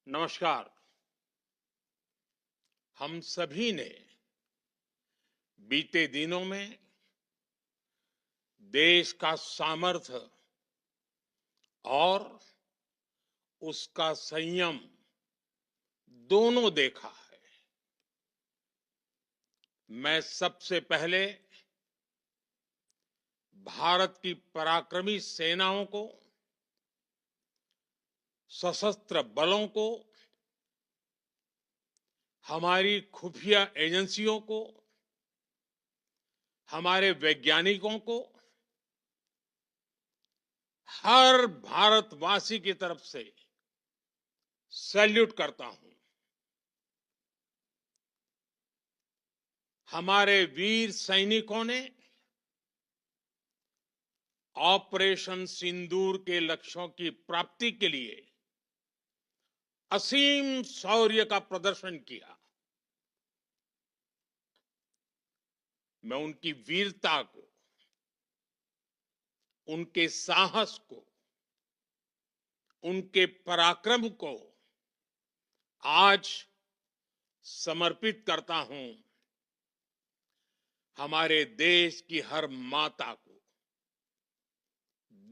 नमस्कार। हम सभी ने बीते दिनों में देश का सामर्थ्य और उसका संयम दोनों देखा है। मैं सबसे पहले भारत की पराक्रमी सेनाओं को, सशस्त्र बलों को, हमारी खुफिया एजेंसियों को, हमारे वैज्ञानिकों को, हर भारतवासी की तरफ से सैल्यूट करता हूं। हमारे वीर सैनिकों ने ऑपरेशन सिंदूर के लक्ष्यों की प्राप्ति के लिए असीम शौर्य का प्रदर्शन किया। मैं उनकी वीरता को, उनके साहस को, उनके पराक्रम को आज समर्पित करता हूं हमारे देश की हर माता को,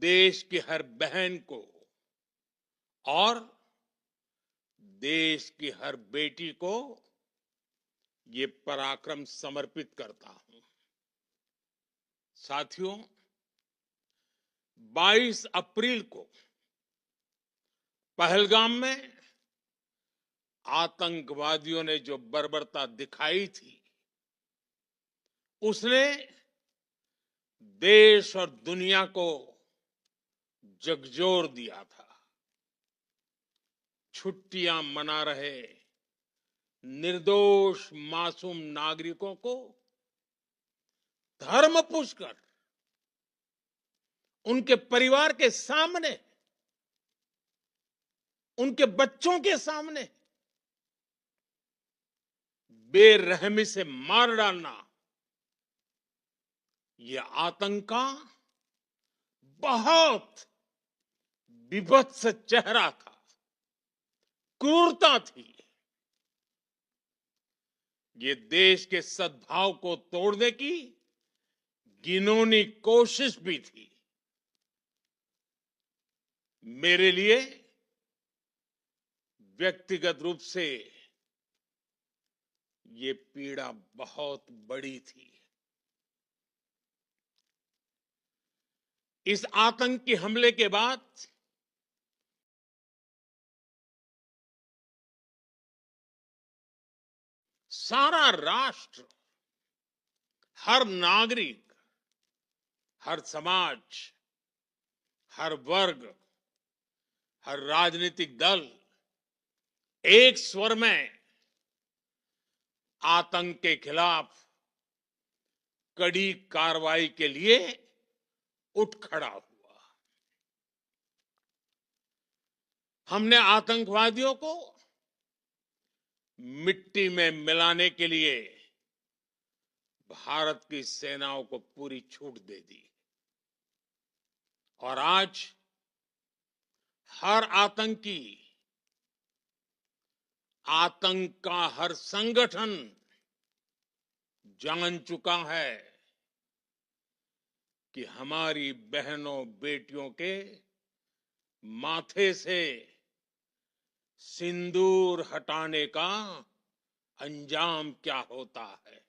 देश की हर बहन को और देश की हर बेटी को ये पराक्रम समर्पित करता हूं। साथियों, 22 अप्रैल को पहलगाम में आतंकवादियों ने जो बर्बरता दिखाई थी, उसने देश और दुनिया को झकझोर दिया था। छुट्टियां मना रहे निर्दोष मासूम नागरिकों को धर्म पूछकर उनके परिवार के सामने, उनके बच्चों के सामने बेरहमी से मार डालना, यह आतंक का बहुत विभत्स चेहरा था, क्रूरता थी। ये देश के सद्भाव को तोड़ने की घिनौनी कोशिश भी थी। मेरे लिए व्यक्तिगत रूप से ये पीड़ा बहुत बड़ी थी। इस आतंकी हमले के बाद सारा राष्ट्र, हर नागरिक, हर समाज, हर वर्ग, हर राजनीतिक दल एक स्वर में आतंक के खिलाफ कड़ी कार्रवाई के लिए उठ खड़ा हुआ। हमने आतंकवादियों को मिट्टी में मिलाने के लिए भारत की सेनाओं को पूरी छूट दे दी और आज हर आतंकी, आतंक का हर संगठन जान चुका है कि हमारी बहनों बेटियों के माथे से सिंदूर हटाने का अंजाम क्या होता है।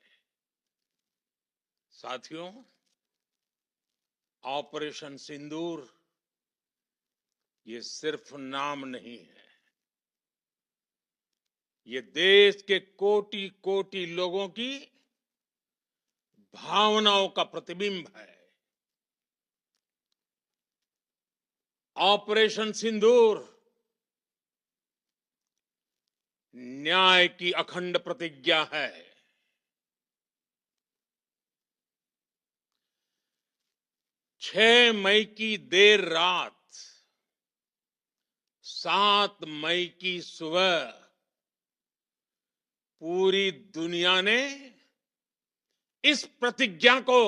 साथियों, ऑपरेशन सिंदूर ये सिर्फ नाम नहीं है, ये देश के कोटि कोटि लोगों की भावनाओं का प्रतिबिंब है। ऑपरेशन सिंदूर न्याय की अखंड प्रतिज्ञा है। 6 मई की देर रात, 7 मई की सुबह पूरी दुनिया ने इस प्रतिज्ञा को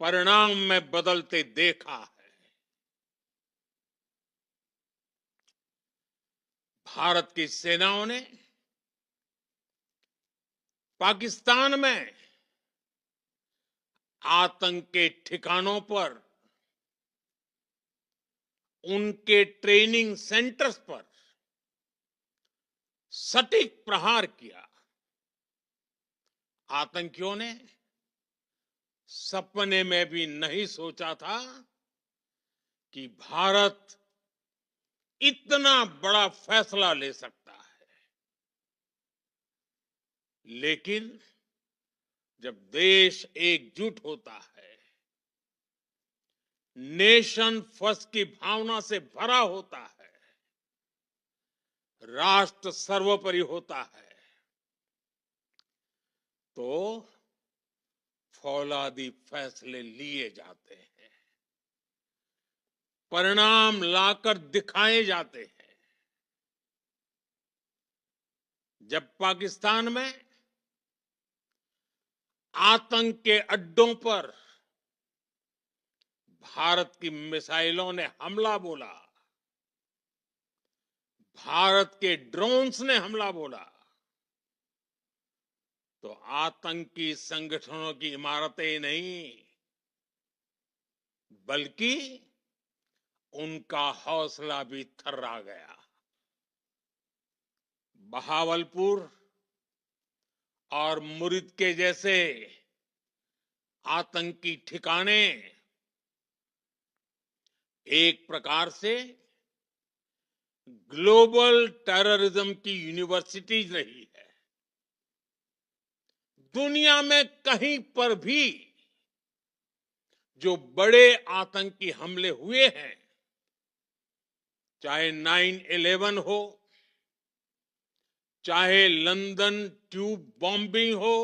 परिणाम में बदलते देखा है। भारत की सेनाओं ने पाकिस्तान में आतंक के ठिकानों पर, उनके ट्रेनिंग सेंटर्स पर सटीक प्रहार किया। आतंकियों ने सपने में भी नहीं सोचा था कि भारत इतना बड़ा फैसला ले सकता है। लेकिन जब देश एकजुट होता है, नेशन फर्स्ट की भावना से भरा होता है, राष्ट्र सर्वोपरि होता है, तो फौलादी फैसले लिए जाते हैं, परिणाम लाकर दिखाए जाते हैं। जब पाकिस्तान में आतंक के अड्डों पर भारत की मिसाइलों ने हमला बोला, भारत के ड्रोन्स ने हमला बोला, तो आतंकी संगठनों की इमारतें नहीं, बल्कि उनका हौसला भी थर्रा गया। बहावलपुर और मुरिद के जैसे आतंकी ठिकाने एक प्रकार से ग्लोबल टेररिज्म की यूनिवर्सिटीज रही है। दुनिया में कहीं पर भी जो बड़े आतंकी हमले हुए हैं, चाहे 9/11 हो, चाहे लंदन ट्यूब बॉम्बिंग हो,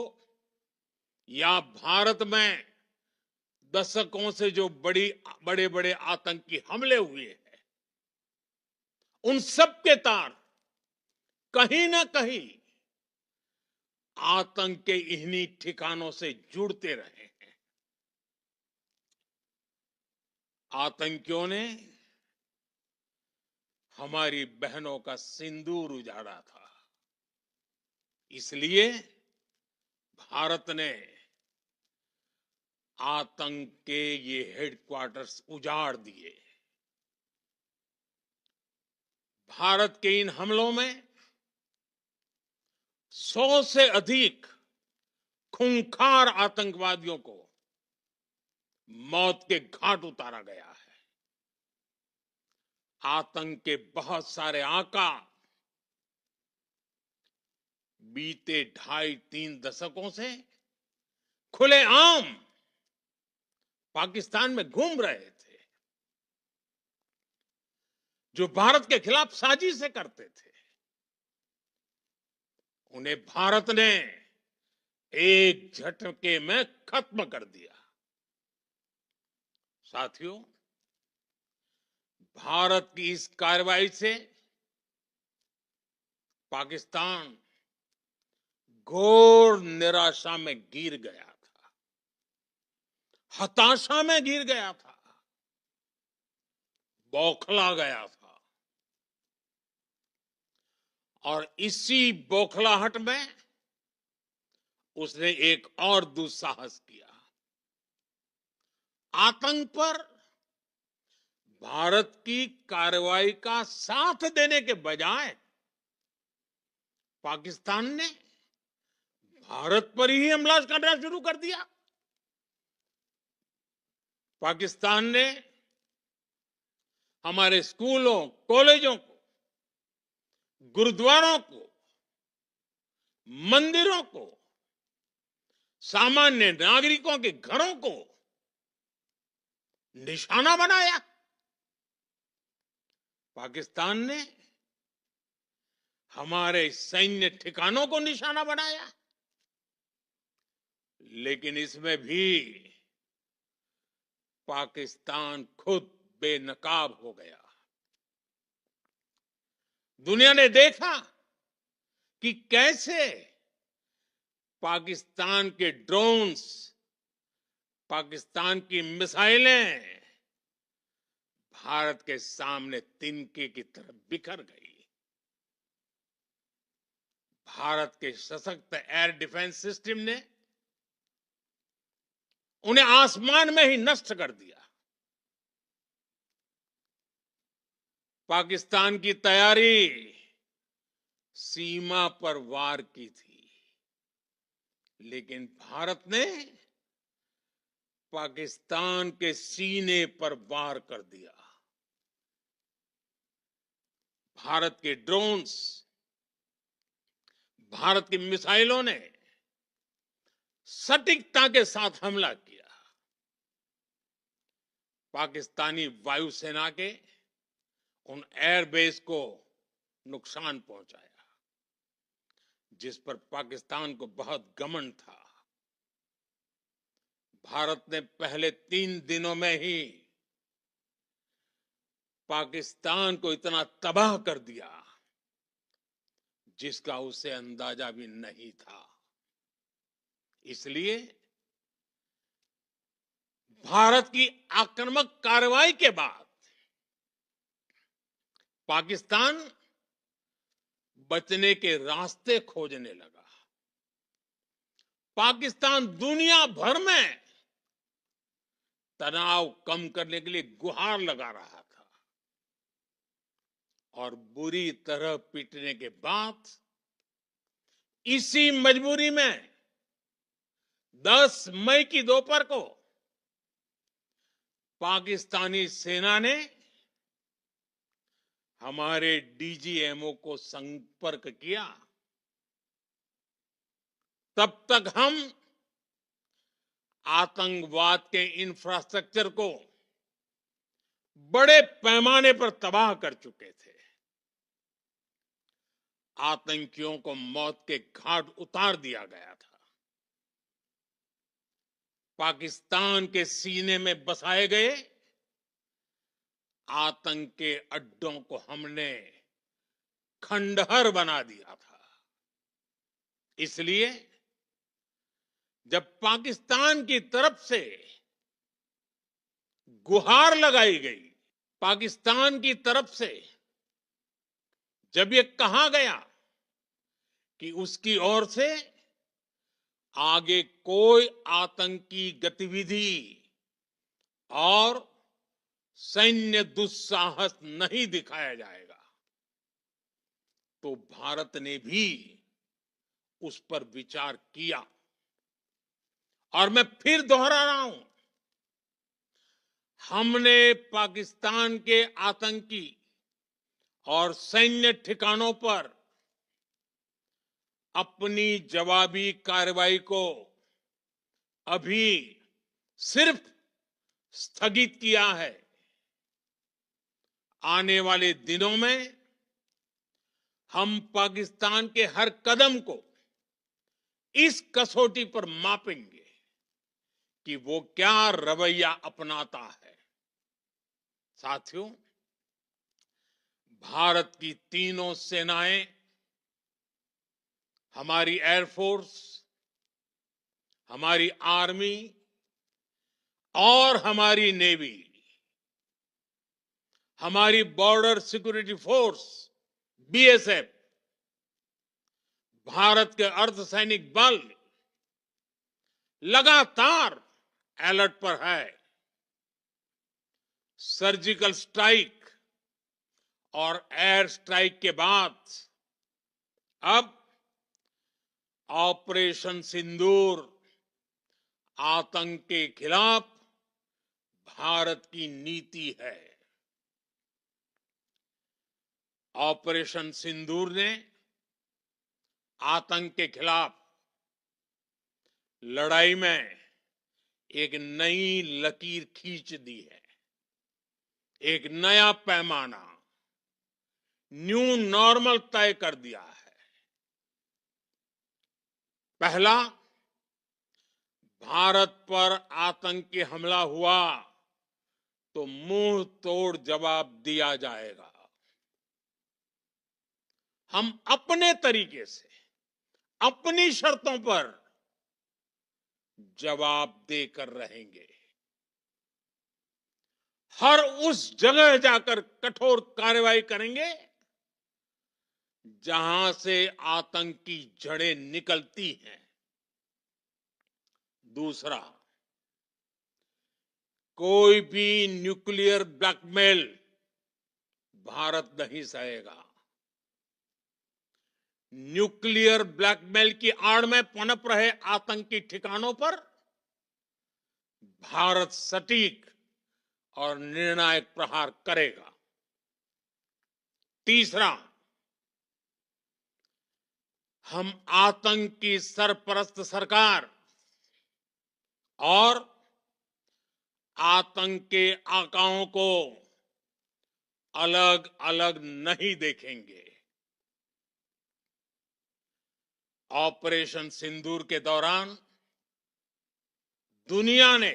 या भारत में दशकों से जो बड़े बड़े आतंकी हमले हुए हैं, उन सब के तार कहीं ना कहीं आतंक के इन्हीं ठिकानों से जुड़ते रहे हैं। आतंकियों ने हमारी बहनों का सिंदूर उजाड़ा था, इसलिए भारत ने आतंक के ये हेडक्वार्टर्स उजाड़ दिए। भारत के इन हमलों में 100 से अधिक खूंखार आतंकवादियों को मौत के घाट उतारा गया है। आतंक के बहुत सारे आका बीते 2.5-3 दशकों से खुलेआम पाकिस्तान में घूम रहे थे, जो भारत के खिलाफ साजिशें करते थे। उन्हें भारत ने एक झटके में खत्म कर दिया। साथियों, भारत की इस कार्रवाई से पाकिस्तान घोर निराशा में गिर गया था, हताशा में गिर गया था, बौखला गया था। और इसी बौखलाहट में उसने एक और दुस्साहस किया। आतंक पर भारत की कार्रवाई का साथ देने के बजाय पाकिस्तान ने भारत पर ही हमला करना शुरू कर दिया। पाकिस्तान ने हमारे स्कूलों, कॉलेजों को, गुरुद्वारों को, मंदिरों को, सामान्य नागरिकों के घरों को निशाना बनाया। पाकिस्तान ने हमारे सैन्य ठिकानों को निशाना बनाया। लेकिन इसमें भी पाकिस्तान खुद बेनकाब हो गया। दुनिया ने देखा कि कैसे पाकिस्तान के ड्रोन्स, पाकिस्तान की मिसाइलें भारत के सामने तिनके की तरह बिखर गई। भारत के सशक्त एयर डिफेंस सिस्टम ने उन्हें आसमान में ही नष्ट कर दिया। पाकिस्तान की तैयारी सीमा पर वार की थी, लेकिन भारत ने पाकिस्तान के सीने पर वार कर दिया। भारत के ड्रोन्स, भारत की मिसाइलों ने सटीकता के साथ हमला किया। पाकिस्तानी वायुसेना के उन एयरबेस को नुकसान पहुंचाया, जिस पर पाकिस्तान को बहुत घमंड था। भारत ने पहले 3 दिनों में ही पाकिस्तान को इतना तबाह कर दिया जिसका उसे अंदाजा भी नहीं था। इसलिए भारत की आक्रामक कार्रवाई के बाद पाकिस्तान बचने के रास्ते खोजने लगा। पाकिस्तान दुनिया भर में तनाव कम करने के लिए गुहार लगा रहा था, और बुरी तरह पीटने के बाद इसी मजबूरी में 10 मई की दोपहर को पाकिस्तानी सेना ने हमारे डीजीएमओ को संपर्क किया। तब तक हम आतंकवाद के इंफ्रास्ट्रक्चर को बड़े पैमाने पर तबाह कर चुके थे। आतंकियों को मौत के घाट उतार दिया गया था। पाकिस्तान के सीने में बसाए गए आतंक के अड्डों को हमने खंडहर बना दिया था। इसलिए जब पाकिस्तान की तरफ से गुहार लगाई गई, पाकिस्तान की तरफ से जब ये कहा गया कि उसकी ओर से आगे कोई आतंकी गतिविधि और सैन्य दुस्साहस नहीं दिखाया जाएगा, तो भारत ने भी उस पर विचार किया। और मैं फिर दोहरा रहा हूं, हमने पाकिस्तान के आतंकी और सैन्य ठिकानों पर अपनी जवाबी कार्रवाई को अभी सिर्फ स्थगित किया है। आने वाले दिनों में हम पाकिस्तान के हर कदम को इस कसौटी पर मापेंगे कि वो क्या रवैया अपनाता है। साथियों, भारत की तीनों सेनाएं, हमारी एयरफोर्स, हमारी आर्मी और हमारी नेवी, हमारी border security force BSF, Bharat के अर्धसैनिक बल लगातार अलर्ट पर है। सर्जिकल स्ट्राइक और एयर स्ट्राइक के बाद अब ऑपरेशन सिंदूर आतंक के खिलाफ भारत की नीति है। ऑपरेशन सिंदूर ने आतंक के खिलाफ लड़ाई में एक नई लकीर खींच दी है, एक नया पैमाना, न्यू नॉर्मल तय कर दिया है। पहला, भारत पर आतंकी हमला हुआ तो मुंह तोड़ जवाब दिया जाएगा। हम अपने तरीके से, अपनी शर्तों पर जवाब देकर रहेंगे। हर उस जगह जाकर कठोर कार्रवाई करेंगे जहां से आतंक की जड़ें निकलती हैं। दूसरा, कोई भी न्यूक्लियर ब्लैकमेल भारत नहीं सहेगा। न्यूक्लियर ब्लैकमेल की आड़ में पनप रहे आतंकी ठिकानों पर भारत सटीक और निर्णायक प्रहार करेगा। तीसरा, हम आतंक की सरपरस्त सरकार और आतंक के आकाओं को अलग अलग नहीं देखेंगे। ऑपरेशन सिंदूर के दौरान दुनिया ने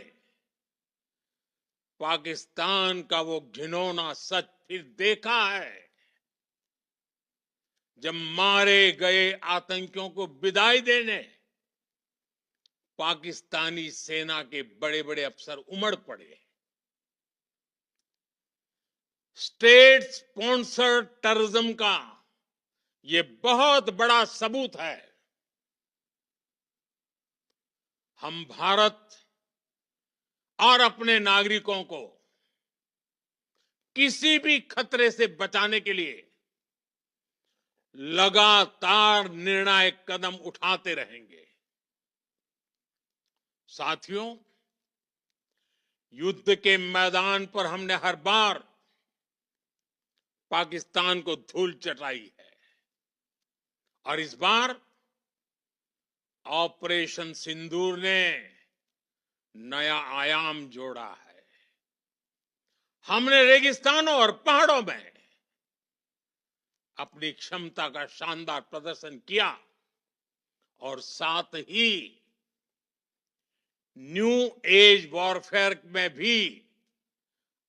पाकिस्तान का वो घिनौना सच फिर देखा है, जब मारे गए आतंकियों को विदाई देने पाकिस्तानी सेना के बड़े बड़े अफसर उमड़ पड़े। स्टेट स्पॉन्सर्ड टेररिज्म का ये बहुत बड़ा सबूत है। हम भारत और अपने नागरिकों को किसी भी खतरे से बचाने के लिए लगातार निर्णायक कदम उठाते रहेंगे। साथियों, युद्ध के मैदान पर हमने हर बार पाकिस्तान को धूल चटाई है और इस बार ऑपरेशन सिंदूर ने नया आयाम जोड़ा है। हमने रेगिस्तानों और पहाड़ों में अपनी क्षमता का शानदार प्रदर्शन किया और साथ ही न्यू एज वॉरफेयर में भी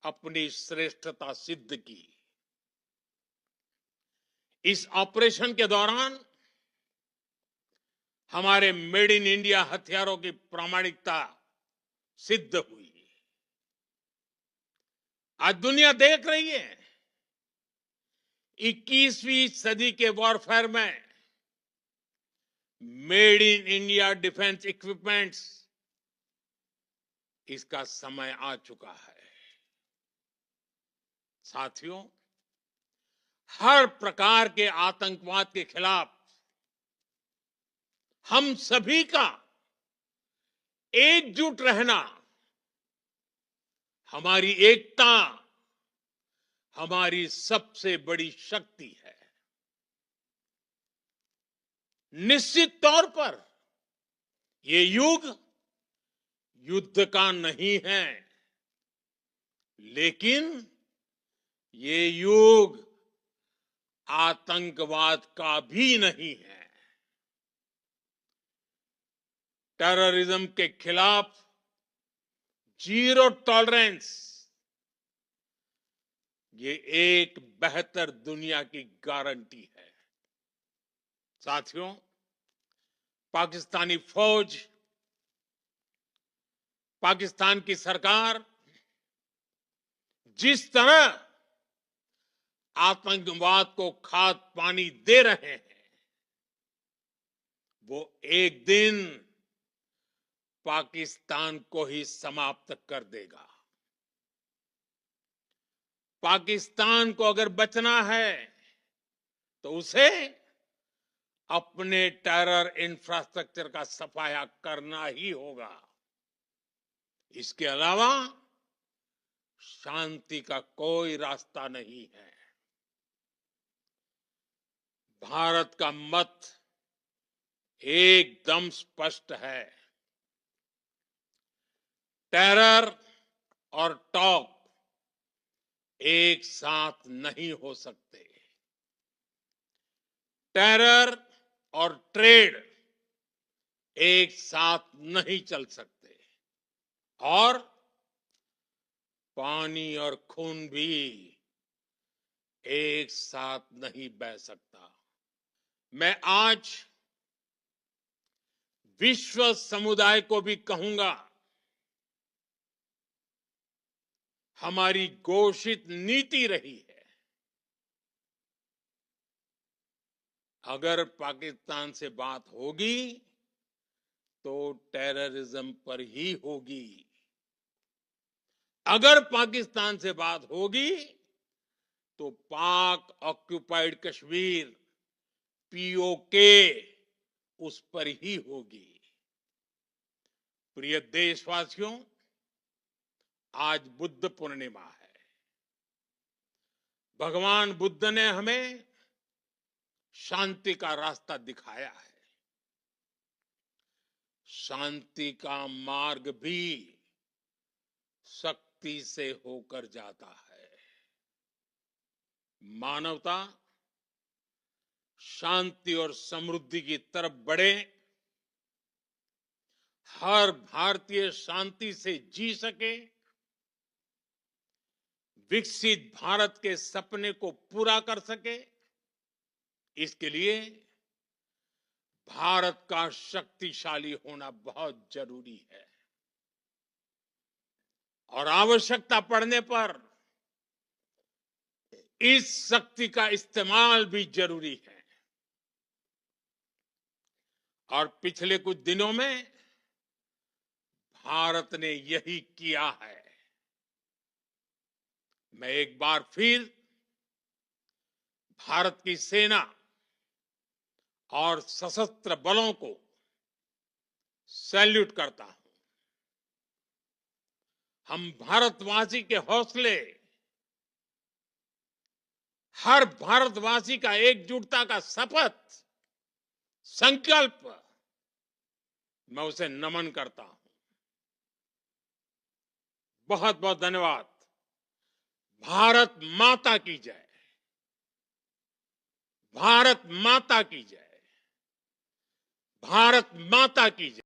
अपनी श्रेष्ठता सिद्ध की। इस ऑपरेशन के दौरान हमारे मेड इन इंडिया हथियारों की प्रामाणिकता सिद्ध हुई। आज दुनिया देख रही है 21वीं सदी के वॉरफेयर में made in India defence equipments, इसका समय आ चुका है। साथियों, हर प्रकार के आतंकवाद के खिलाफ हम सभी का एकजुट रहना, हमारी एकता हमारी सबसे बड़ी शक्ति है। निश्चित तौर पर ये युग युद्ध का नहीं है, लेकिन ये युग आतंकवाद का भी नहीं है। टेररिज्म के खिलाफ जीरो टॉलरेंस, ये एक बेहतर दुनिया की गारंटी है। साथियों, पाकिस्तानी फौज, पाकिस्तान की सरकार जिस तरह आतंकवाद को खाद पानी दे रहे हैं, वो एक दिन पाकिस्तान को ही समाप्त कर देगा। पाकिस्तान को अगर बचना है तो उसे अपने टेरर इंफ्रास्ट्रक्चर का सफाया करना ही होगा। इसके अलावा शांति का कोई रास्ता नहीं है। भारत का मत एकदम स्पष्ट है। टेरर और टॉप एक साथ नहीं हो सकते। टेरर और ट्रेड एक साथ नहीं चल सकते और पानी और खून भी एक साथ नहीं बह सकता। मैं आज विश्व समुदाय को भी कहूंगा, हमारी घोषित नीति रही है अगर पाकिस्तान से बात होगी तो टेररिज्म पर ही होगी। अगर पाकिस्तान से बात होगी तो पाक ऑक्युपाइड कश्मीर पीओके उस पर ही होगी। प्रिय देशवासियों, आज बुद्ध पूर्णिमा है। भगवान बुद्ध ने हमें शांति का रास्ता दिखाया है। शांति का मार्ग भी शक्ति से होकर जाता है। मानवता शांति और समृद्धि की तरफ बढ़े, हर भारतीय शांति से जी सके, विकसित भारत के सपने को पूरा कर सके, इसके लिए भारत का शक्तिशाली होना बहुत जरूरी है। और आवश्यकता पड़ने पर इस शक्ति का इस्तेमाल भी जरूरी है। और पिछले कुछ दिनों में भारत ने यही किया है। मैं एक बार फिर भारत की सेना और सशस्त्र बलों को सैल्यूट करता हूं। हम भारतवासी के हौसले, हर भारतवासी का एकजुटता का शपथ, संकल्प, मैं उसे नमन करता हूं। बहुत बहुत धन्यवाद। भारत माता की जय। भारत माता की जय। भारत माता की जय।